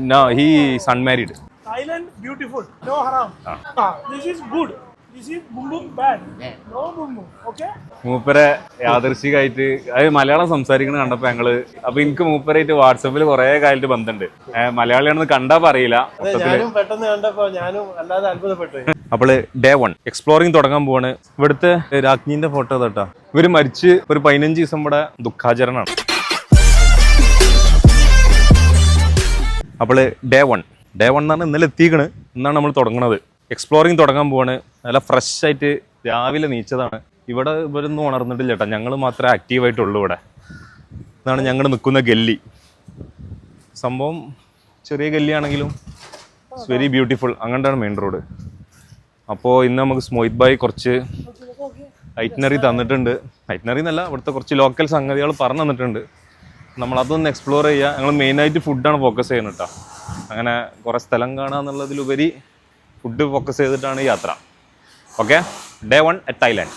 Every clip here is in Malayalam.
No, he is unmarried. Thailand, beautiful. No haram. This is good. This is boom boom bad. No boom boom. Okay? മൂപ്പരെ യാദൃശികമായിട്ട് അത് മലയാളം സംസാരിക്കണ കണ്ടപ്പോ ഞങ്ങള് അപ്പൊ എനിക്ക് മൂപ്പരായിട്ട് വാട്സപ്പിൽ കുറെ കാലത്ത് ബന്ധമുണ്ട്. മലയാളിയാണെന്ന് കണ്ടാ പറയില്ല. പെട്ടെന്ന് കണ്ടപ്പോ ഞാനും അല്ലാതെ അത്ഭുതപ്പെട്ടു. അപ്പോള് ഡേ 1 എക്സ്പ്ലോറിംഗ് തുടങ്ങാൻ പോവാണ്. ഇവിടുത്തെ രാജ്ഞിന്റെ ഫോട്ടോ തട്ടാ. ഇവര് മരിച്ച് ഒരു 15 ദിവസം ഇവിടെ ദുഃഖാചരണമാണ്. അപ്പോൾ ഡേ 1 എന്ന് പറഞ്ഞാൽ ഇന്നലെ എത്തിക്കണ്. ഇന്നാണ് നമ്മൾ തുടങ്ങുന്നത്. എക്സ്പ്ലോറിംഗ് തുടങ്ങാൻ പോവാണ്. നല്ല ഫ്രഷ് ആയിട്ട് രാവിലെ നീച്ചതാണ്. ഇവിടെ ഇവരൊന്നും ഉണർന്നിട്ടില്ല ചേട്ടാ, ഞങ്ങൾ മാത്രമേ ആക്റ്റീവായിട്ടുള്ളൂ ഇവിടെ. ഇതാണ് ഞങ്ങൾ നിൽക്കുന്ന ഗല്ലി. സംഭവം ചെറിയ ഗല്ലിയാണെങ്കിലും ഇറ്റ്സ് വെരി ബ്യൂട്ടിഫുൾ. അങ്ങോട്ടാണ് മെയിൻ റോഡ്. അപ്പോൾ ഇന്ന് നമുക്ക് സ്മോയിത് ബായ് കുറച്ച് ഐറ്റിനറി തന്നിട്ടുണ്ട്. ഐറ്റിനറി എന്നല്ല, ഇവിടുത്തെ കുറച്ച് ലോക്കൽ സംഗതികൾ പറഞ്ഞു തന്നിട്ടുണ്ട്. നമ്മളതൊന്ന് എക്സ്പ്ലോർ ചെയ്യുക. ഞങ്ങൾ മെയിനായിട്ട് ഫുഡാണ് ഫോക്കസ് ചെയ്യുന്നത് കേട്ടോ. അങ്ങനെ കുറേ സ്ഥലം കാണുക എന്നുള്ളതിലുപരി ഫുഡ് ഫോക്കസ് ചെയ്തിട്ടാണ് യാത്ര. Okay, day 1 at Thailand.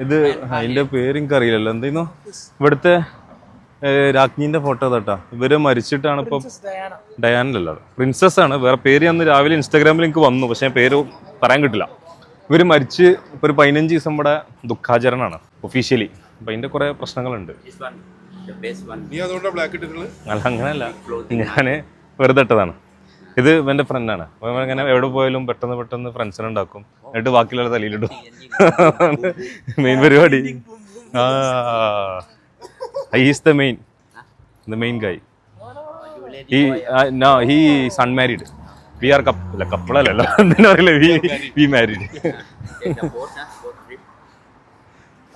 ഇത് അതിൻ്റെ പേര് എനിക്ക് അറിയില്ലല്ലോ. എന്തായിരുന്നു ഇവിടുത്തെ രാജ്ഞിൻ്റെ ഫോട്ടോ തട്ടാ. ഇവര് മരിച്ചിട്ടാണ് ഇപ്പോൾ. ഡയാനല്ലോ, പ്രിൻസസ് ആണ്. വേറെ പേര് അന്ന് രാവിലെ ഇൻസ്റ്റാഗ്രാമിൽ എനിക്ക് വന്നു, പക്ഷേ പേര് പറയാൻ കിട്ടില്ല. ഇവർ മരിച്ച് ഇപ്പോൾ ഒരു 15 ദിവസം ഇവിടെ ദുഃഖാചരണമാണ് ഒഫീഷ്യലി. അപ്പം അതിൻ്റെ കുറേ പ്രശ്നങ്ങളുണ്ട്. അല്ല, അങ്ങനെയല്ല, ഞാൻ വെറുതെ ഇട്ടതാണ്. ഇത് എൻ്റെ ഫ്രണ്ടാണ്. അപ്പോൾ അങ്ങനെ എവിടെ പോയാലും പെട്ടെന്ന് ഫ്രണ്ട്സിനെ ഉണ്ടാക്കും, എന്നിട്ട് ബാക്കിയുള്ള തലയിലിടും. മെയിൻ പരിപാടി. Is the main guy. He is unmarried. We are കപ്പിളല്ലോ, എന്തിനാ അറിയില്ല. We married.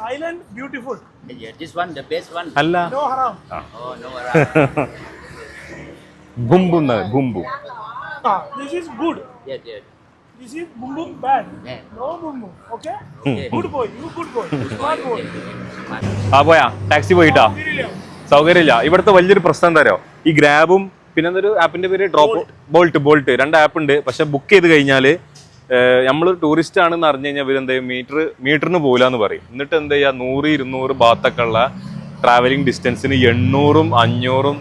Thailand, beautiful. Yeah, this one, the best one. അല്ല, No haram. Oh, no haram. ബുംബും. This is good. Yeah. This is boom boom bad. Yeah. No boom boom. Okay? Good boy. You good boy. Smart boy. ആ പോയാ ടാക്സി പോയിട്ടാ. സൗകര്യമില്ല. ഇവിടുത്തെ വലിയൊരു പ്രശ്നം എന്താ അറിയോ, ഈ ഗ്രാബും പിന്നെ എന്തൊരു ആപ്പിന്റെ പേര് ബോൾട്ട് 2 ആപ്പ് ഉണ്ട്. പക്ഷെ ബുക്ക് ചെയ്ത് കഴിഞ്ഞാല് നമ്മൾ ടൂറിസ്റ്റ് ആണെന്ന് അറിഞ്ഞു കഴിഞ്ഞാൽ ഇവരെന്താ മീറ്ററിന് പോലാന്ന് പറയും. എന്നിട്ട് എന്താ ചെയ്യുക, 100-200 ഭാഗത്തൊക്കെ ഉള്ള ട്രാവലിംഗ് ഡിസ്റ്റൻസിന് 800, 500,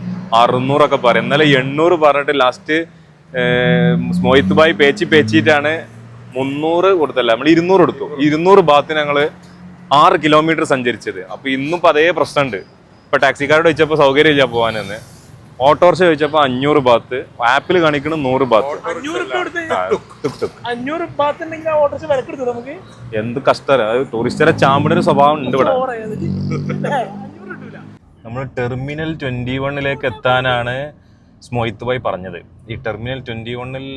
600 ഒക്കെ പറയും. എന്നാലും 800 പറഞ്ഞിട്ട് ലാസ്റ്റ് സ്മോയിത് ബായ് പേച്ചിട്ടാണ് 300 കൊടുത്തല്ല, നമ്മൾ 200 കൊടുത്തു. 200 ഭാഗത്തിന് ഞങ്ങൾ 6 കിലോമീറ്റർ സഞ്ചരിച്ചത്. അപ്പൊ ഇന്നും ഇപ്പൊ അതേ പ്രശ്നമുണ്ട്. ഇപ്പൊ ടാക്സിക്കാരോട് ചോദിച്ചപ്പോൾ സൗകര്യമില്ല പോകാനെന്ന്. ഓട്ടോറിക്ഷ ചോദിച്ചപ്പോൾ 500 ഭാഗത്ത്, ആപ്പിൽ കാണിക്കണം 100 ഭാഗത്ത്. എന്ത് കഷ്ടം. അത് ടൂറിസ്റ്റുകാരെ ചാമ്പിനൊരു സ്വഭാവം ഉണ്ട് ഇവിടെ. നമ്മൾ ടെർമിനൽ 21 എത്താനാണ് സ്മോയിത് ബായ് പറഞ്ഞത്. ഈ ടെർമിനൽ 21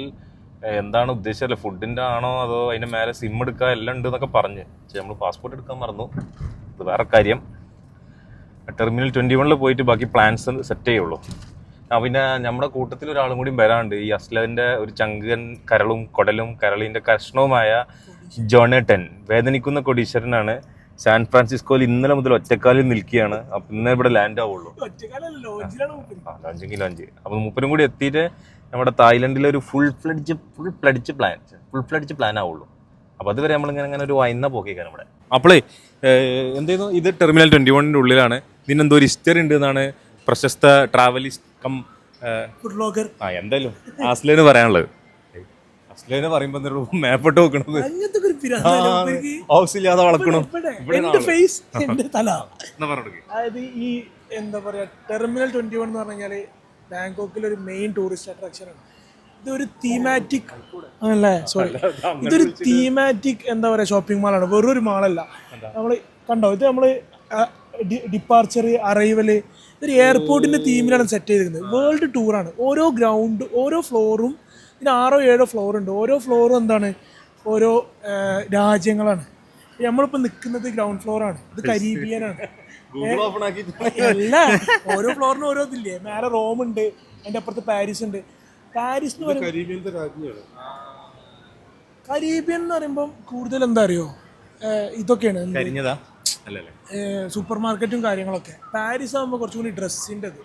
എന്താണ് ഉദ്ദേശിച്ചത്, ഫുഡിന്റെ ആണോ അതോ അതിന്റെ മേലെ സിം എടുക്കുക എല്ലാം ഉണ്ട് എന്നൊക്കെ പറഞ്ഞ്. പക്ഷെ നമ്മൾ പാസ്പോർട്ട് എടുക്കാൻ മറന്നു, അത് വേറെ കാര്യം. ടെർമിനൽ 21 പോയിട്ട് ബാക്കി പ്ലാൻസ് സെറ്റ് ചെയ്യുള്ളൂ. പിന്നെ നമ്മുടെ കൂട്ടത്തിൽ ഒരാളും കൂടി വരാണ്ട്, ഈ അസ്ലന്റെ ഒരു ചങ്കൻ കരളും കൊടലും കരളിന്റെ കഷ്ണവുമായ ജോണേട്ടൻ. വേദനിക്കുന്ന കൊടീശ്വരനാണ്. സാൻ ഫ്രാൻസിസ്കോയിൽ ഇന്നലെ മുതൽ ഒറ്റക്കാലിൽ നിൽക്കുകയാണ്. അപ്പൊ ഇന്നേ ഇവിടെ ലാൻഡ് ആവുള്ളൂ. ലോഞ്ച്. അപ്പൊ മൂപ്പരും കൂടി എത്തിയിട്ട് നമ്മുടെ തായ്ലൻഡിലെ ഒരു ഫുൾ ഫ്ലഡ്ജ് പ്ലാൻ ആവുള്ളൂ. അപ്പൊ അതുവരെ നമ്മളിങ്ങനെ ഒരു വൈന്ന പോക്കിക്കാൻ ഇവിടെ. അപ്പോളേ എന്തായിരുന്നു, ഇത് ടെർമിനൽ 21 ഉള്ളിലാണ്. ഇതിനെന്തോ ഒരു ഹിസ്റ്ററി ഉണ്ട് എന്നാണ് പ്രശസ്ത ട്രാവലിസ്റ്റ് കം എന്തായാലും അസ്ലേന് പറയാനുള്ളത്. അസ്ലേന് പറയുമ്പോ മാപ്പിട്ട് നോക്കണത് ഹൗസില്ലാതെ വളർക്കണം. അതായത് ഈ എന്താ പറയാ, ടെർമിനൽ 21 എന്ന് പറഞ്ഞാല് ബാങ്കോക്കിലെ ഒരു മെയിൻ ടൂറിസ്റ്റ് അട്രാക്ഷൻ ആണ്. ഇതൊരു തീമാറ്റിക് അല്ലേ, ഇതൊരു തീമാറ്റിക് എന്താ പറയാ ഷോപ്പിംഗ് മാളാണ്, വെറൊരു മാളല്ല. നമ്മള് കണ്ടോ, ഇത് നമ്മള് ഡിപ്പാർച്ചർ, അറൈവല്, ഒരു എയർപോർട്ടിന്റെ തീമിലാണ് സെറ്റ് ചെയ്തിരിക്കുന്നത്. വേൾഡ് ടൂറാണ്. ഓരോ ഗ്രൗണ്ട്, ഓരോ ഫ്ലോറും, ഇതിന് 6-7 ഫ്ലോർ ഉണ്ട്. ഓരോ ഫ്ലോറും എന്താണ്, ഓരോ രാജ്യങ്ങളാണ്. നമ്മളിപ്പോൾ നിൽക്കുന്നത് ഗ്രൗണ്ട് ഫ്ലോറാണ്. ഇത് കരീബിയനാണ്. അല്ല, ഓരോ ഫ്ലോറിനും ഓരോ ഇതില്ലേ. മേലെ റോം ഉണ്ട്, അതിൻ്റെ അപ്പുറത്ത് പാരീസ് ഉണ്ട്. പാരീസ് എന്ന് പറയുമ്പോൾ കരീബിയൻ എന്ന് പറയുമ്പോൾ കൂടുതൽ എന്താ അറിയോ, ഇതൊക്കെയാണ് സൂപ്പർ മാർക്കറ്റും കാര്യങ്ങളൊക്കെ. പാരീസ് ആകുമ്പോൾ കുറച്ചും കൂടി ഡ്രസ്സിൻ്റെത്.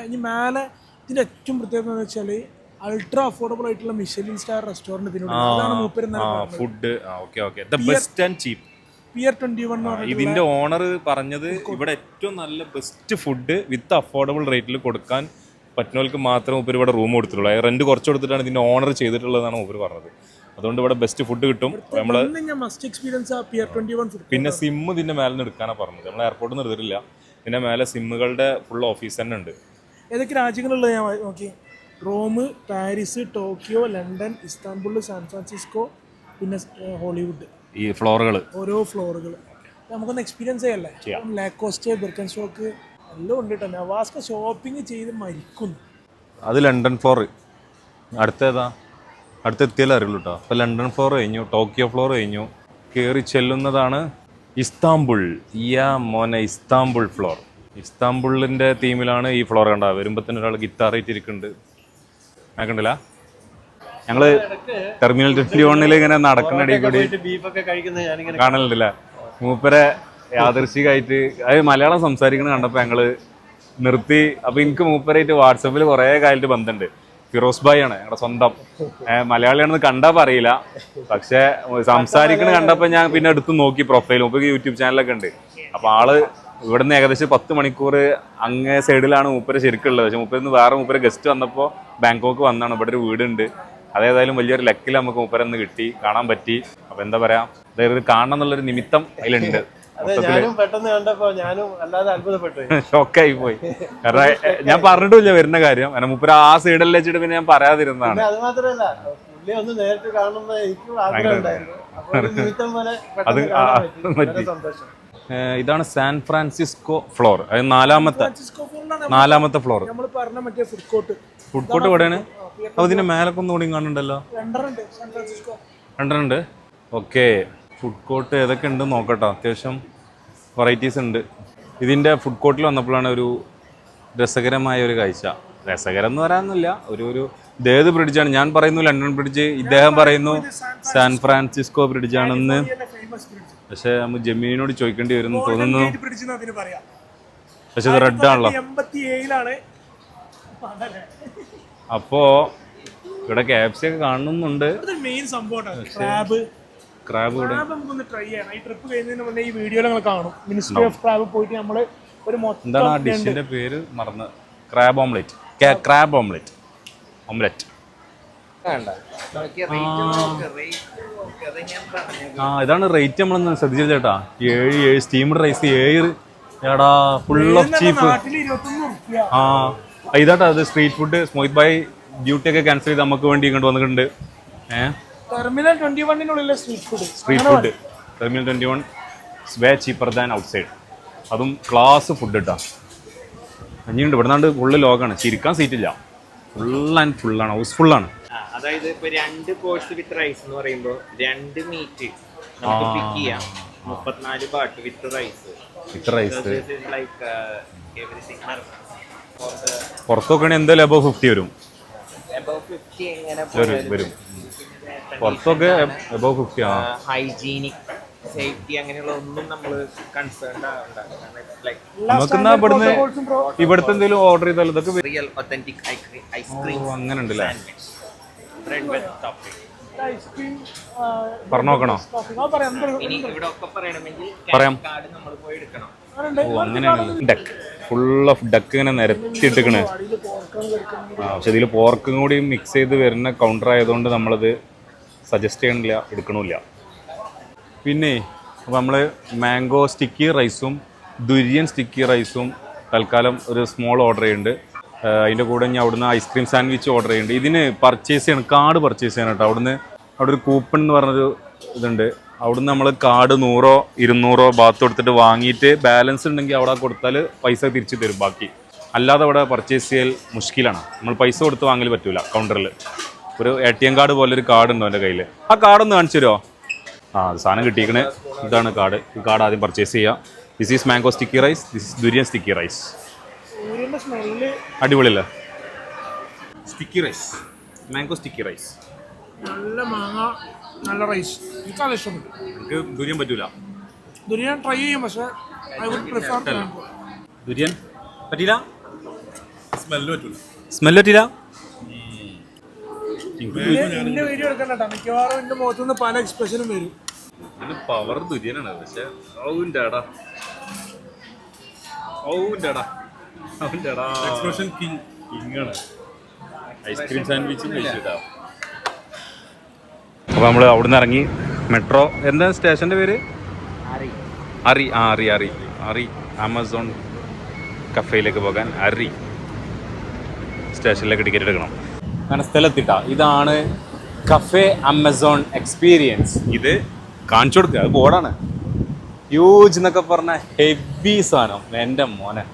ഇനി മേലെ ഇതിൻ്റെ ഏറ്റവും പ്രത്യേകത എന്ന് വെച്ചാൽ അൾട്രാ അഫോർഡബിൾ ആയിട്ടുള്ള മിഷലിൻ സ്റ്റാർ റെസ്റ്റോറൻറ്റ് ഇതിനോട്. അതാണ് മൂപ്പര് food best and cheap. Pier 21 ഇതിന്റെ ഓണർ പറഞ്ഞത് ഇവിടെ ഏറ്റവും നല്ല ബെസ്റ്റ് ഫുഡ് വിത്ത് അഫോർഡബിൾ റേറ്റിൽ കൊടുക്കാൻ പറ്റുന്നവർക്ക് മാത്രം മൂപ്പര് ഇവിടെ റൂം കൊടുത്തിട്ടുള്ളൂ. റെന്റ് കുറച്ച് കൊടുത്തിട്ടാണ് ഇതിന്റെ ഓണർ ചെയ്തിട്ടുള്ളതെന്നാണ് മൂപ്പര് പറഞ്ഞത്. അതുകൊണ്ട് ഇവിടെ ബെസ്റ്റ് ഫുഡ് കിട്ടും. നമ്മള് മസ്റ്റ് എക്സ്പീരിയൻസ് ആ പിയർ 21 ഫുഡ്. പിന്നെ സിം ഇതിന്റെ മേലെ നിന്ന് എടുക്കാനാണ് പറഞ്ഞത്. നമ്മൾ എയർപോർട്ടിൽ നിന്ന് എടുത്തിട്ടില്ല. ഇതിന്റെ മേലെ സിമ്മുകളുടെ ഫുൾ ഓഫീസ് തന്നെ ഉണ്ട്. ഏതൊക്കെ രാജ്യങ്ങളുള്ളത് ഞാൻ നോക്കി. Rome, Paris, Tokyo, London, Istanbul, San Francisco, പിന്നെ ഹോളിവുഡ്. ഈ ഫ്ലോറുകൾ ഓരോ ഫ്ലോറുകൾ നമുക്കൊന്ന് എക്സ്പീരിയൻസ് ചെയ്യല്ലേ. ലാക്കോസ്റ്റ്, ബിർക്കൻ സ്റ്റോക്ക് എല്ലാം ഉണ്ട് കേട്ടോ. നവാസ്ക ഷോപ്പിംഗ് ചെയ്ത് മരിക്കുന്നു. അത് ലണ്ടൻ ഫ്ലോർ. അടുത്തെത്തിയാലും അറിയുള്ളൂ കേട്ടോ. അപ്പോൾ ലണ്ടൻ ഫ്ലോർ കഴിഞ്ഞു, ടോക്കിയോ ഫ്ലോർ കഴിഞ്ഞു. കയറി ചെല്ലുന്നതാണ് ഇസ്താംബുൾ. മോനെ ഇസ്താംബുൾ ഫ്ലോർ. ഇസ്താംബുളിൻ്റെ തീമിലാണ് ഈ ഫ്ലോർ കണ്ടത്. വരുമ്പോൾ തന്നെ ഒരാൾ ഗിറ്റാർ ഇരിക്കുന്നുണ്ട്. ഞാൻ കണ്ടില്ല. ഞങ്ങൾ ടെർമിനൽ 21 ഇങ്ങനെ നടക്കുന്ന ഇടയിൽ കൂടി കാണലുണ്ടല്ലേ. മൂപ്പരെ യാദൃശികമായിട്ട് അത് മലയാളം സംസാരിക്കുന്നത് കണ്ടപ്പോൾ ഞങ്ങള് നിർത്തി. അപ്പൊ എനിക്ക് മൂപ്പരായിട്ട് വാട്സപ്പിൽ കുറേ കാലത്ത് ബന്ധമുണ്ട്. ഫിറോസ് ഭായി ആണ് ഞങ്ങളുടെ സ്വന്തം. മലയാളിയാണെന്ന് കണ്ടാ പറയില്ല, പക്ഷെ സംസാരിക്കണ കണ്ടപ്പോൾ ഞാൻ പിന്നെ എടുത്ത് നോക്കി പ്രൊഫൈൽ. മൂപ്പർക്ക് യൂട്യൂബ് ചാനലൊക്കെ ഉണ്ട്. അപ്പൊ ആള് ഇവിടുന്ന് ഏകദേശം 10 മണിക്കൂർ അങ്ങേ സൈഡിലാണ് മൂപ്പര് ശരിക്കുള്ളത്. പക്ഷെ മൂപ്പരിന്ന് വേറെ മൂപ്പര് ഗസ്റ്റ് വന്നപ്പോൾ ബാങ്കോക്ക് വന്നാണ്. ഇവിടെ ഒരു വീടുണ്ട്. അതേതായാലും വലിയൊരു ലക്കിൽ നമുക്ക് മൂപ്പരന്ന് കിട്ടി, കാണാൻ പറ്റി. അപ്പൊ എന്താ പറയാ, അതായത് കാണണം എന്നുള്ളൊരു നിമിത്തം അതിലുണ്ട്. പെട്ടെന്ന് കണ്ടപ്പോ ഞാനും അല്ലാതെ അത്ഭുതപ്പെട്ടു, ഷോക്കായി പോയി. കാരണം ഞാൻ പറഞ്ഞിട്ടില്ല വരുന്ന കാര്യം. കാരണം മൂപ്പര് ആ സൈഡിൽ വെച്ചിട്ട് പിന്നെ ഞാൻ പറയാതിരുന്നതാണ്. അത് മാത്രല്ല പുള്ളി ഒന്ന് നേരിട്ട് കാണുന്ന എനിക്കും ആഗ്രഹം ഉണ്ടായിരുന്നു. അപ്പൊ ഒരു നിമിത്തം പോലെ പെട്ടെന്ന് കാണാൻ പറ്റി. സന്തോഷം. ഇതാണ് സാൻ ഫ്രാൻസിസ്കോ ഫ്ലോർ. അത് നാലാമത്തെ ഫ്ലോർ. ഫുഡ് കോർട്ട് ഇവിടെയാണ്. അപ്പൊ ഇതിന്റെ മേലൊക്കെ ഒന്നുകൂടി കാണുന്നുണ്ടല്ലോ. രണ്ടെണ്ണുണ്ട്. ഓക്കെ, ഫുഡ് കോർട്ട് ഏതൊക്കെ ഉണ്ട് നോക്കട്ടോ. അത്യാവശ്യം വെറൈറ്റീസ് ഉണ്ട്. ഇതിന്റെ ഫുഡ് കോർട്ടിൽ വന്നപ്പോഴാണ് ഒരു രസകരമായ ഒരു കാഴ്ച. രസകരം എന്ന് പറയാനൊന്നുമില്ല, ഒരു ഇതേത് ബ്രിഡ്ജാണ്. ഞാൻ പറയുന്നു ലണ്ടൻ ബ്രിഡ്ജ്, ഇദ്ദേഹം പറയുന്നു സാൻ ഫ്രാൻസിസ്കോ ബ്രിഡ്ജാണെന്ന്. പക്ഷെ നമ്മൾ ജമീനോട് ചോദിക്കേണ്ടി വരും തോന്നുന്നു. പക്ഷെ ഇത് റെഡ് ആണല്ലോ. അപ്പോ ഇവിടെ KFC ഒക്കെ കാണുന്നുണ്ട്. മെയിൻ സംഭവം ക്രാബ് നമുക്കൊന്ന് ട്രൈ ചെയ്യണം. ഈ ട്രിപ്പ് കഴിഞ്ഞതിന് മുന്നേ ഈ വീഡിയോയിൽ നമ്മൾ കാണും. മിനിസ്ട്രി ഓഫ് ക്രാബ് പോയിട്ട് നമ്മള് ഒരു എന്താണ് ആ ഡിഷിന്റെ പേര് മറന്ന്. Crab omelette. Crab omelette. ഇതാണ് റേറ്റ്. നമ്മളൊന്ന് ശ്രദ്ധിച്ചു ചേട്ടാ. 7 സ്റ്റീംഡ് റൈസ് 7. എടാ ഫുൾ ഓഫ് ചീപ്പ്. ഇതാട്ടാ അത് സ്ട്രീറ്റ് ഫുഡ്. സ്മോയിത് ബൈ ഡ്യൂട്ടി ഒക്കെ ക്യാൻസൽ ചെയ്ത് നമുക്ക് വേണ്ടി ഇങ്ങോട്ട് വന്നിട്ടുണ്ട്. Terminal 21 street food. ടെർമിനൽ 21 വേ ചീപ്പർ ദാൻ ഔട്ട്സൈഡ്. അതും ക്ലാസ് ഫുഡ് ഇട്ടാ. ഇനിയുണ്ട് ഇവിടുന്നാണ്ട് ഫുള്ള് ലോക്കാണ്. ചിരിക്കാൻ സീറ്റില്ല. ഫുള്ളാണ്. ഹൗസ്ഫുള്ളാണ്. അതായത് ഇപ്പൊ 2 കോഴ്സ് വിത്ത് റൈസ് എന്ന് പറയുമ്പോൾ 2 മീറ്റ് നമുക്ക് പിക്ക് ചെയ്യാം. 34 ബാട്ട് വിത്ത് റൈസ്. Like everything. പുറത്തൊക്കെ എന്തായാലും അബവ് 50 വരും. വരും പുറത്തൊക്കെ അബവ് 50. ഹൈജീനിക് സേഫ്റ്റി അങ്ങനെയുള്ള ഒന്നും നമ്മൾ കൺസേൺഡ് നമുക്കെന്നാ ഇവിടുത്തെ എന്തെങ്കിലും ഓർഡർ ചെയ്താലും ഇതൊക്കെ റിയൽ ഒത്തന്റിക് ഐസ്ക്രീം അങ്ങനെ ഉണ്ടല്ലേ. ബ്രെഡ് വിത്ത് ടോപ്പിംഗ് പറഞ്ഞു നോക്കണോ? ഇനി ഇവിടെ ഒക്കെ പറയണമെങ്കിൽ പറയാം. കാർഡ് നമ്മൾ പോയി എടുക്കണം. അങ്ങനെയാണല്ലോ. ഡക്ക് ഫുൾ ഓഫ് ഡക്ക് ഇങ്ങനെ നിരത്തിയിട്ടിക്കണേ. പക്ഷെ ഇതിൽ പോർക്കും കൂടി മിക്സ് ചെയ്ത് വരുന്ന കൗണ്ടർ ആയതുകൊണ്ട് നമ്മളത് സജസ്റ്റ് ചെയ്യണില്ല, എടുക്കണില്ല. പിന്നെ അപ്പോൾ നമ്മൾ മാംഗോ സ്റ്റിക്കി റൈസും ദുര്യൻ സ്റ്റിക്കി റൈസും തൽക്കാലം ഒരു സ്മോൾ ഓർഡർ ചെയ്യുന്നുണ്ട്. അതിൻ്റെ കൂടെ ഞാൻ അവിടുന്ന് ഐസ്ക്രീം സാൻഡ്വിച്ച് ഓർഡർ ചെയ്യുന്നുണ്ട്. ഇതിന് പർച്ചേസ് ചെയ്യണം, കാർഡ് പർച്ചേസ് ചെയ്യണം കേട്ടോ. അവിടെ ഒരു കൂപ്പൺ എന്ന് പറഞ്ഞൊരു ഇതുണ്ട്. അവിടുന്ന് നമ്മൾ കാർഡ് 100 200 ഭാഗത്ത് കൊടുത്തിട്ട് വാങ്ങിയിട്ട് ബാലൻസ് ഉണ്ടെങ്കിൽ അവിടെ കൊടുത്താൽ പൈസ തിരിച്ച് തരും. ബാക്കി അല്ലാതെ അവിടെ പർച്ചേസ് ചെയ്യൽ മുഷ്കിലാണ്. നമ്മൾ പൈസ കൊടുത്ത് വാങ്ങൽ പറ്റൂല. കൗണ്ടറിൽ ഒരു ATM കാർഡ് പോലെ ഒരു കാർഡ് ഉണ്ടോ എൻ്റെ കയ്യിൽ. ആ കാർഡൊന്ന് കാണിച്ചു തരുമോ? സാധനം കിട്ടിയിരിക്കണേ. ഇതാണ് കാർഡ്. ഈ കാർഡ് ആദ്യം പർച്ചേസ് ചെയ്യുക. This is mango sticky rice, this is durian sticky rice. അടിപൊളിയല്ലേ? Sticky rice, mango sticky rice. നല്ല മാങ്ങ, നല്ല റൈസ്. എനിക്ക് നല്ല ഇഷ്ടപ്പെട്ടു. എനിക്ക് ദുര്യൻ പറ്റൂല. ദുര്യൻ ട്രൈ ചെയ്യും, പക്ഷേ ഐ വുഡ് പ്രിഫർ മാംഗോ. ദുര്യൻ പറ്റില്ല. സ്മെല്ല് പറ്റില്ല. എന്റെ വീഡിയോ എടുക്കണ്ട, മിക്കവാറും എന്റെ മുഖത്തുനിന്ന് പല എക്സ്പ്രഷനും വരും. പവർ ദുര്യനാണ്. പക്ഷെ ഐസ്ക്രീം സാൻഡ്വിച്ചും കഴിച്ചിട്ടാ. അപ്പോൾ നമ്മൾ അവിടുന്ന് ഇറങ്ങി മെട്രോ, എന്താ സ്റ്റേഷൻ്റെ പേര്? അറി. അറി ആമസോൺ കഫേയിലേക്ക് പോകാൻ അറി സ്റ്റേഷനിലേക്ക് ടിക്കറ്റ് എടുക്കണം. അങ്ങനെ സ്ഥലത്തിട്ടാ, ഇതാണ് കഫേ ആമസോൺ എക്സ്പീരിയൻസ്. ഇത് കാണിച്ചു കൊടുക്കുക, അത് ബോർഡാണ്. യൂജ് എന്നൊക്കെ പറഞ്ഞ ഹെവി സാധനം. എൻ്റെ മോനെ,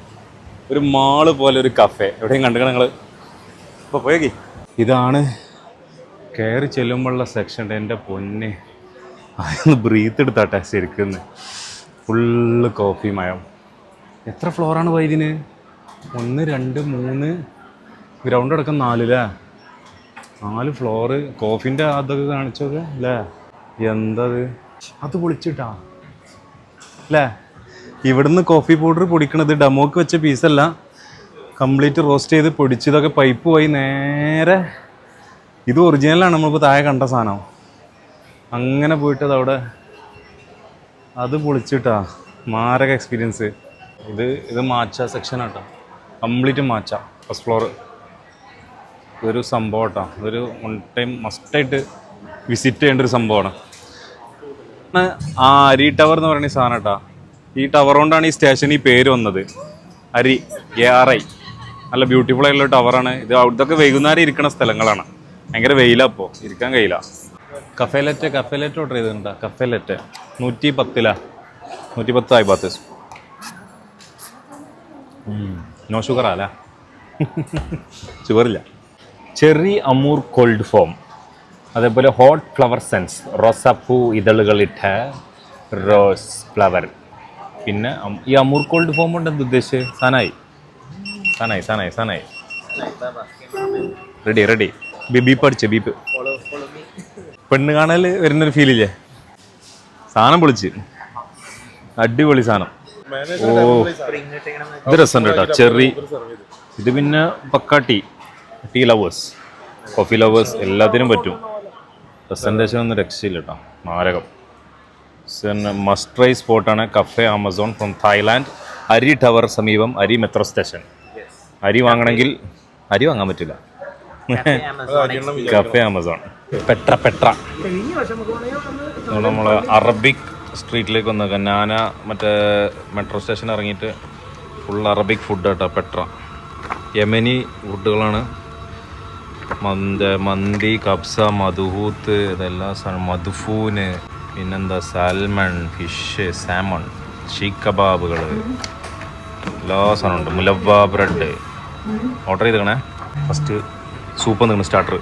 ഒരു മാള് പോലെ ഒരു കഫേ എവിടെയും കണ്ടുക്കണം നിങ്ങൾ. അപ്പോൾ പോയേക്കി, ഇതാണ് കയറി ചെല്ലുമ്പോഴുള്ള സെക്ഷൻ. എൻ്റെ പൊന്നെ, അതൊന്ന് ബ്രീത്ത് എടുത്താട്ടെ ശരിക്കും. ഫുള്ള് കോഫി മയം. എത്ര ഫ്ലോറാണ് പോയി ഇതിന്? 1 2 3 ഗ്രൗണ്ട് അടക്കം 4 അല്ലേ? 4 ഫ്ലോറ്. കോഫിൻ്റെ അതൊക്കെ കാണിച്ചൊക്കെ അല്ലേ? എന്തത്, അത് പൊളിച്ചിട്ടാ അല്ലേ? ഇവിടുന്ന് കോഫി പൗഡർ പൊടിക്കണത് ഡെമോക്ക് വെച്ച പീസല്ല, കംപ്ലീറ്റ് റോസ്റ്റ് ചെയ്ത് പൊടിച്ചതൊക്കെ പൈപ്പ് പോയി നേരെ. ഇത് ഒറിജിനലാണ് നമ്മളിപ്പോൾ താഴെ കണ്ട സാധനം. അങ്ങനെ പോയിട്ടത് അവിടെ അത് പൊളിച്ചിട്ടാ. മാരക എക്സ്പീരിയൻസ്. ഇത് മാച്ച സെക്ഷൻ ആട്ടോ, കംപ്ലീറ്റ് മാച്ച. ഫസ്റ്റ് ഫ്ലോർ ഇതൊരു സംഭവം കേട്ടോ. ഇതൊരു വൺ ടൈം മസ്റ്റായിട്ട് വിസിറ്റ് ചെയ്യേണ്ട ഒരു സംഭവമാണ്. അരി ടവർ എന്ന് പറയുന്ന സാധനം കേട്ടോ. ഈ ടവർ കൊണ്ടാണ് ഈ സ്റ്റേഷൻ ഈ പേര് വന്നത്. അരി ARI. നല്ല ബ്യൂട്ടിഫുൾ ആയിട്ടുള്ള ടവറാണ് ഇത്. അവിടുത്തെ വൈകുന്നേരം ഇരിക്കുന്ന സ്ഥലങ്ങളാണ്. ഭയങ്കര വെയിലാണ്, ഇപ്പോൾ ഇരിക്കാൻ കഴിയില്ല. കഫേലെറ്റ് ഓർഡർ ചെയ്തിട്ടുണ്ടോ? കഫേലെറ്റ് 110 110 ആയി ബാത്ത്. നോ ഷുഗറാ അല്ലേ? ഷുഗറില്ല. ചെറി അമൂർ കോൾഡ് ഫോം, അതേപോലെ ഹോട്ട് ഫ്ലവർ സെൻസ്, റോസാപ്പൂ ഇതളുകളിട്ട റോസ് ഫ്ലവർ. പിന്നെ ഈ അമൂർ കോൾഡ് ഫോം കൊണ്ട് എന്ത് ഉദ്ദേശിച്ച്? സാനായി റെഡി ബീപ്പ് അടിച്ച് ബീപ്പ്. പെണ്ണ് കാണാൻ വരുന്നൊരു ഫീലില്ലേ? സാധനം പൊളിച്ച്, അടിപൊളി സാധനം. ഓ, ഇത് രസമുണ്ട് കേട്ടോ, ചെറി. ഇത് പിന്നെ പക്ക ടീ ലവേഴ്സ്, കോഫി ലവേഴ്സ് എല്ലാത്തിനും പറ്റും. പ്രസൻറ്റേഷൻ ഒന്നും രക്ഷയില്ല കേട്ടോ, മാരകം. മസ്റ്റ് ട്രൈ സ്പോട്ടാണ് കഫേ ആമസോൺ ഫ്രം തായ്ലാൻഡ്. അരി ടവർ സമീപം, അരി മെട്രോ സ്റ്റേഷൻ. അരി വാങ്ങണമെങ്കിൽ അരി വാങ്ങാൻ പറ്റില്ല. Cafe Amazon. പെട്ര നമ്മൾ അറബിക് സ്ട്രീറ്റിലേക്ക് വന്നേക്ക. നാന മറ്റേ മെട്രോ സ്റ്റേഷൻ ഇറങ്ങിയിട്ട് ഫുൾ അറബിക് ഫുഡ് കേട്ടോ. പെട്ര യമനി ഫുഡുകളാണ്. മന്തി, കബ്സ, മധുഹൂത്ത്, ഇതെല്ലാം സാധനം. മധുഫൂന്, പിന്നെന്താ സാൽമൺ, ഫിഷ്, സാമൺ, ഷീഖ് കബാബുകൾ, എല്ലാ സാധനമുണ്ട്. മുലവ ബ്രെഡ് ഓർഡർ ചെയ്തേക്കണേ. ഫസ്റ്റ് സൂപ്പ് എന്തെങ്കിലും starter.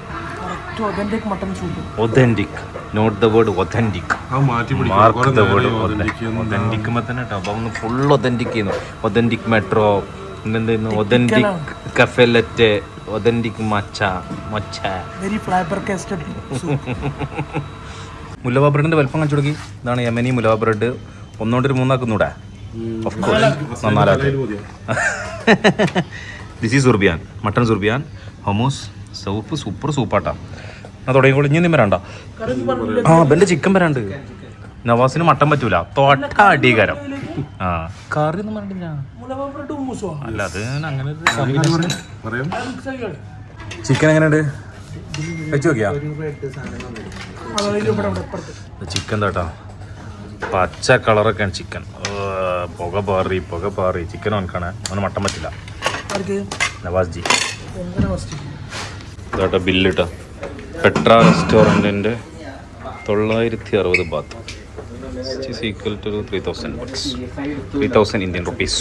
Authentic, note the word authentic, mark the word authentic തന്നെ കേട്ടോ. അപ്പോൾ ഒന്ന് ഫുൾ ഒതൻറ്റിക് ചെയ്യുന്നു. ഒതൻറ്റിക് മെട്രോ, പിന്നെന്തായിരുന്നു ഒതൻറ്റിക് കഫേലെറ്റ്, ഒതൻറ്റിക് മച്ച. മുലവ ബ്രെഡിൻ്റെ വലിപ്പം കാണിച്ചു കൊടുക്കി. ഇതാണ് യമനി മുലവ ബ്രെഡ്. 1 കൊണ്ട് 3 ആക്കുന്നൂടെ? ഓഫ് കോഴ്സ്, നന്നാലാക്ക്. This is zurbian, mutton zurbian, hummus soup. Super സൂപ്പാട്ടാ. തുടങ്ങിക്കോളൂ, ഇനി വരാണ്ട. ബെൻ്റെ ചിക്കൻ വരാണ്ട്. നവാസിന് മട്ടൻ പറ്റൂല, തോട്ട അടികരം. കറി ഒന്നും പറഞ്ഞില്ല. അല്ല, അത് അങ്ങനെ ചിക്കൻ എങ്ങനെയുണ്ട് വെച്ച് നോക്കിയാ? ചിക്കൻ താട്ടാ, പച്ച കളറൊക്കെയാണ് ചിക്കൻ. പുക പാറി ചിക്കൻ ഓനക്കാണ്. അവന് മട്ടൻ പറ്റില്ല. നവാസ് ജി ഇതാട്ടോ ബില്ല് കേട്ടോ. പെട്ര റെസ്റ്റോറൻറ്റിൻ്റെ 960 baht, equal to 3000 bucks, 3000 Indian rupees.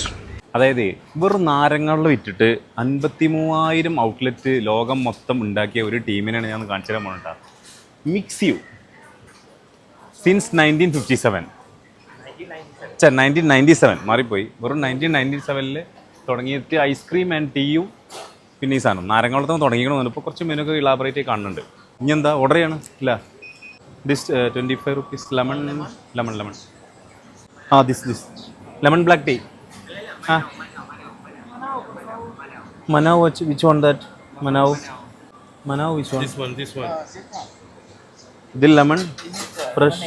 അതായത് വെറും നാരങ്ങളിൽ വിറ്റിട്ട് 53,000 ഔട്ട്ലെറ്റ് ലോകം മൊത്തം ഉണ്ടാക്കിയ ഒരു ടീമിനാണ് ഞാൻ കാണിച്ചു തരാൻ പോകുന്നത്. മിക്സ്യൂ സിൻസ് 1997 മാറിപ്പോയി. വെറും 1997 തുടങ്ങിയിട്ട് ഐസ്ക്രീം ആൻഡ് ടീയും പിന്നെ ഈ സാധനം നാരങ്ങളത്തും തുടങ്ങിക്കണമെന്ന്. ഇപ്പോൾ കുറച്ച് മെനു ഒക്കെ ഇലാബറേറ്റ് കാണുന്നുണ്ട്. ഇനി എന്താ ഓർഡർ ചെയ്യണം? ഇല്ല, this 25 rupees lemon. This lemon black tea. മനാവ് വിച്ച് വൺ ദാറ്റ്? മനാവ് വിച്ച് വൺ? This one. ഇതിൽ ലെമൺ ഫ്രഷ്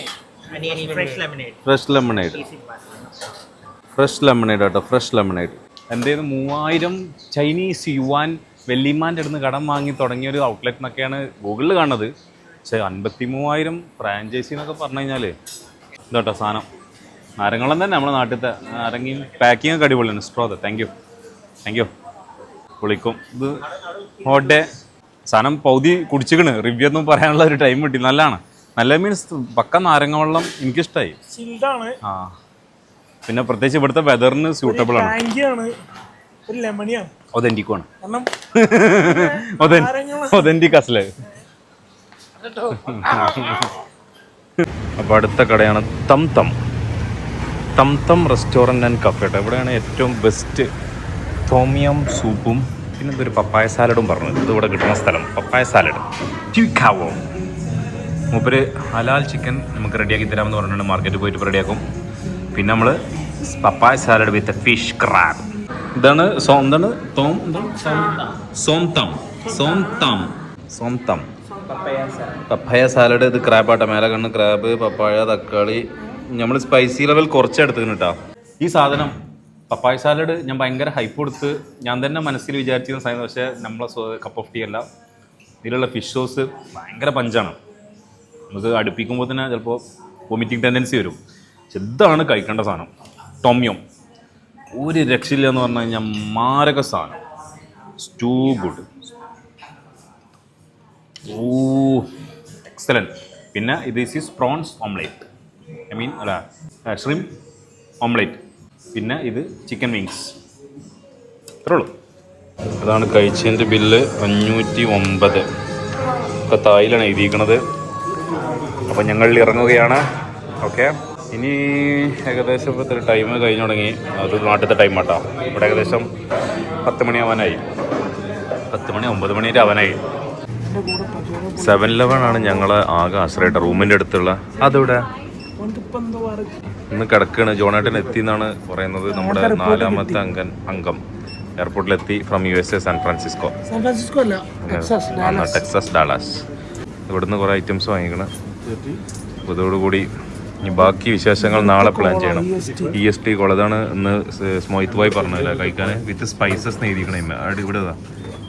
ലെമണേഡ് കേട്ടോ. Fresh lemonade. എൻ്റെ 3000 ചൈനീസ് യുവാൻ വെല്ലിമാൻ്റെ അടുത്ത് കടം വാങ്ങി തുടങ്ങിയ ഒരു ഔട്ട്ലെറ്റ് എന്നൊക്കെയാണ് ഗൂഗിളിൽ കാണുന്നത്. പക്ഷേ 53,000 ഫ്രാഞ്ചൈസി എന്നൊക്കെ പറഞ്ഞു കഴിഞ്ഞാൽ ഇതോട്ടോ സാധനം. നാരങ്ങളും തന്നെ നമ്മുടെ നാട്ടിലത്തെ നാരങ്ങയും പാക്കിംഗ് ഒക്കെ അടിപൊളിയാണ്. സ്ട്രോ താങ്ക് യു വിളിക്കും. ഇത് ഹോട്ട് ഡേ സാധനം പൗതി കുടിച്ചിക്കണ്. റിവ്യൂ ഒന്നും പറയാനുള്ള ഒരു ടൈം കിട്ടി. നല്ലതാണ്. നല്ല മീൻസ് പക്ക നാരങ്ങ വെള്ളം എനിക്കിഷ്ടമായി. ചിൽഡാണ്. ആ പിന്നെ പ്രത്യേകിച്ച് ഇവിടുത്തെ വെതറിന് സ്യൂട്ടബിൾ ആണ്. ടാങ്കിയാണ്, ഒരു ലെമണിയാണ്, ഒതന്റിക്കുമാണ്. കാരണം ഒതന്റിക് അസല്. അപ്പോൾ അടുത്ത കടയാണ് തം റെസ്റ്റോറൻറ്റ് ആൻഡ് കഫേ. ഇവിടെയാണ് ഏറ്റവും ബെസ്റ്റ് തോമിയം സൂപ്പും പിന്നെ ഇതൊരു പപ്പായ സാലഡും പറഞ്ഞു. ഇത് ഇവിടെ കിട്ടുന്ന സ്ഥലം പപ്പായ സാലഡ്. ട്യൂക്കാവോ മൂപ്പര് ഹലാൽ ചിക്കൻ നമുക്ക് റെഡിയാക്കി തരാമെന്ന് പറഞ്ഞിട്ടുണ്ട്. മാർക്കറ്റിൽ പോയിട്ട് റെഡിയാക്കും. പിന്നെ നമ്മൾ പപ്പായ സാലഡ് വിത്ത് ഫിഷ് ക്രാബ്. ഇതാണ് സോംതം പപ്പായ സാലഡ്. ഇത് ക്രാബാട്ട. മേലെ കണ്ണ് ക്രാബ്, പപ്പായ, തക്കാളി. നമ്മൾ സ്പൈസി ലെവൽ കുറച്ചെടുത്തിന് കേട്ടോ. ഈ സാധനം പപ്പായ സാലഡ് ഞാൻ ഭയങ്കര ഹൈപ്പ് കൊടുത്ത് ഞാൻ തന്നെ മനസ്സിൽ വിചാരിച്ചിരുന്ന സാധനം. പക്ഷേ നമ്മളെ കപ്പ് ഓഫ് ടീ അല്ല. ഇതിലുള്ള ഫിഷ് സോസ് ഭയങ്കര പഞ്ചാണ്. നമുക്ക് അടുപ്പിക്കുമ്പോൾ തന്നെ ചിലപ്പോൾ വൊമിറ്റിംഗ് ടെൻഡൻസി വരും. ഇതാണ് കഴിക്കേണ്ട സാധനം. ടോമിയം ഒരു രക്ഷയില്ല എന്ന് പറഞ്ഞു കഴിഞ്ഞാൽ മാരക സാധനം. Two good. എക്സലൻറ്റ്. പിന്നെ this is prawns omelette. Shrimp omelette. പിന്നെ ഇത് ചിക്കൻ വിങ്സ്. ഇത്രേ ഉള്ളൂ. അതാണ് കഴിച്ചതിൻ്റെ ബില്ല് 509. ഇപ്പോൾ തായിലാണ് എഴുതിയിരിക്കണത്. അപ്പോൾ ഞങ്ങൾ ഇറങ്ങുകയാണ്. ഓക്കെ, ഇനി ഏകദേശം ഇപ്പോൾ ടൈം കഴിഞ്ഞു തുടങ്ങി. അത് നാട്ടിലത്തെ ടൈം ആട്ടോ. ഇവിടെ ഏകദേശം 10 മണിയാവാനായി. 10 മണി 9 മണിയുടെ ആവാനായി. 7-Eleven ആണ് ഞങ്ങളെ ആകെ ആശ്രയിട്ട റൂമിൻ്റെ അടുത്തുള്ള. അതിവിടെ ഇന്ന് കിടക്കുകയാണ്. ജോണേട്ടൻ എത്തി എന്നാണ് പറയുന്നത്. നമ്മുടെ 4ാമത്തെ അംഗം എയർപോർട്ടിലെത്തി ഫ്രം USA സാൻ ഫ്രാൻസിസ്കോ അല്ല, ടെക്സസ് ഡാളാസ്. ഇവിടുന്ന് കുറേ ഐറ്റംസ് വാങ്ങിക്കണം. ഇതോടുകൂടി ഇനി ബാക്കി വിശേഷങ്ങൾ നാളെ പ്ലാൻ ചെയ്യണം. EST കൊളതാണ് ഇന്ന് സ്മോയിത്ത് ബോയ് പറഞ്ഞതല്ലേ കഴിക്കാൻ. വിത്ത് സ്പൈസസ് എഴുതിക്കണേ ഇവിടെ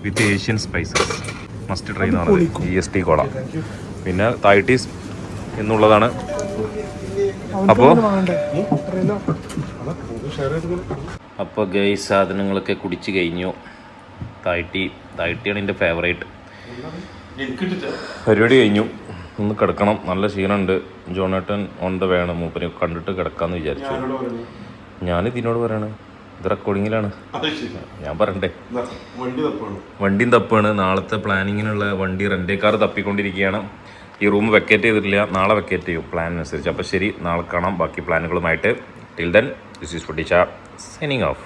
വിത്ത് ഏഷ്യൻ സ്പൈസസ്. മസ്റ്റ് ട്രൈ എന്ന് പറഞ്ഞത് EST കൊള. പിന്നെ തായ്ട്ടീസ് എന്നുള്ളതാണ്. അപ്പോൾ ഗൈസ് സാധനങ്ങളൊക്കെ കുടിച്ച് കഴിഞ്ഞു. തായ്ട്ടിയാണ് എൻ്റെ ഫേവറേറ്റ്. പരിപാടി കഴിഞ്ഞു. ഒന്ന് കിടക്കണം. നല്ല ക്ഷീണമുണ്ട്. ജോണേട്ടൻ ഓൺ ദ വേണം. മൂപ്പര് കണ്ടിട്ട് കിടക്കാമെന്ന് വിചാരിച്ചു. ഞാനിതിനോട് പറയാണ്. ഇത് റെക്കോർഡിങ്ങിലാണ്. ഞാൻ പറയണ്ടേ. വണ്ടിയും തപ്പാണ്. നാളത്തെ പ്ലാനിങ്ങിനുള്ള വണ്ടി റെൻ്റേ കാർ തപ്പിക്കൊണ്ടിരിക്കുകയാണ്. ഈ റൂം വെക്കേറ്റ് ചെയ്തിട്ടില്ല. നാളെ വെക്കേറ്റ് ചെയ്യും പ്ലാൻ അനുസരിച്ച്. അപ്പോൾ ശരി, നാളെ കാണാം ബാക്കി പ്ലാനുകളുമായിട്ട്. ടിൽ ദെൻ ദിസ് ഈസ് ഫുഡിച്ച സൈനിങ് ഓഫ്.